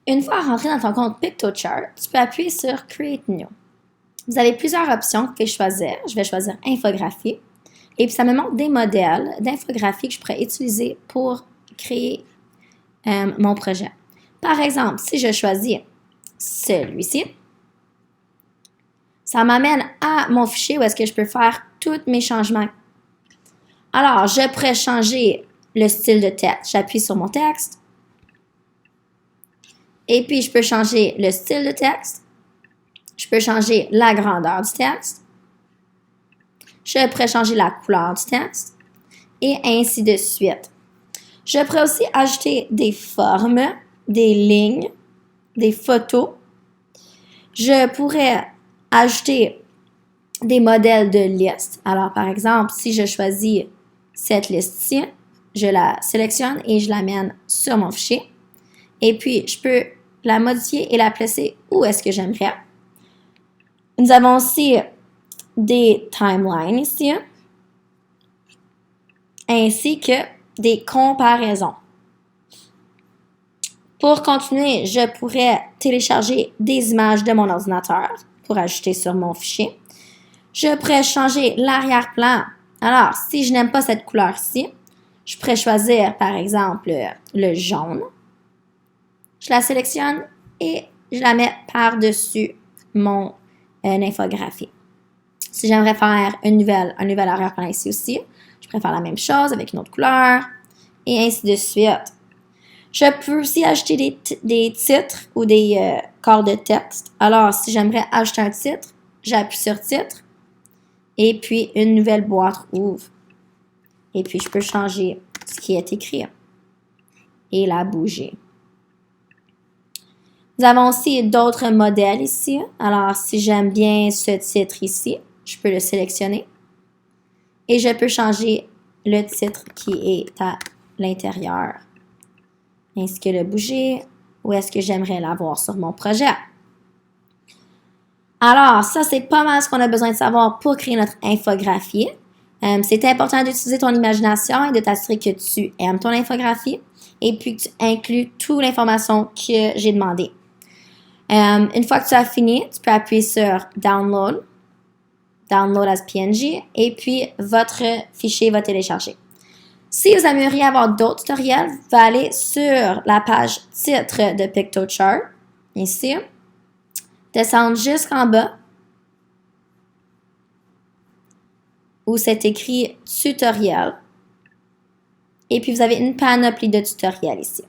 Une fois rentré dans ton compte Pictochart, tu peux appuyer sur Create New. Vous avez plusieurs options que vous pouvez choisir. Je vais choisir Infographie. Et puis, ça me montre des modèles d'infographie que je pourrais utiliser pour créer mon projet. Par exemple, si je choisis celui-ci, ça m'amène à mon fichier où est-ce que je peux faire tous mes changements. Alors, je pourrais changer le style de texte. J'appuie sur mon texte. Et puis, je peux changer le style de texte. Je peux changer la grandeur du texte. Je pourrais changer la couleur du texte. Et ainsi de suite. Je pourrais aussi ajouter des formes, des lignes, des photos. Je pourrais ajouter des modèles de listes. Alors, par exemple, si je choisis cette liste-ci, je la sélectionne et je l'amène sur mon fichier. Et puis, je peux la modifier et la placer où est-ce que j'aimerais. Nous avons aussi des timelines ici, ainsi que des comparaisons. Pour continuer, je pourrais télécharger des images de mon ordinateur pour ajouter sur mon fichier. Je pourrais changer l'arrière-plan. Alors, si je n'aime pas cette couleur-ci, je pourrais choisir, par exemple, le jaune. Je la sélectionne et je la mets par-dessus mon infographie. Si j'aimerais faire un nouvel arrière-plan ici aussi, je pourrais faire la même chose avec une autre couleur et ainsi de suite. Je peux aussi ajouter des titres ou des corps de texte. Alors, si j'aimerais ajouter un titre, j'appuie sur titre et puis une nouvelle boîte ouvre. Et puis, je peux changer ce qui est écrit et la bouger. Nous avons aussi d'autres modèles ici. Alors, si j'aime bien ce titre ici, je peux le sélectionner et je peux changer le titre qui est à l'intérieur, ainsi que le bouger, où est-ce que j'aimerais l'avoir sur mon projet. Alors, ça, c'est pas mal ce qu'on a besoin de savoir pour créer notre infographie. C'est important d'utiliser ton imagination et de t'assurer que tu aimes ton infographie et puis que tu inclus toute l'information que j'ai demandée. Une fois que tu as fini, tu peux appuyer sur Download, Download as PNG, et puis votre fichier va télécharger. Si vous aimeriez avoir d'autres tutoriels, vous pouvez aller sur la page titre de Pictochart, ici, descendre jusqu'en bas, où c'est écrit tutoriel, et puis vous avez une panoplie de tutoriels ici.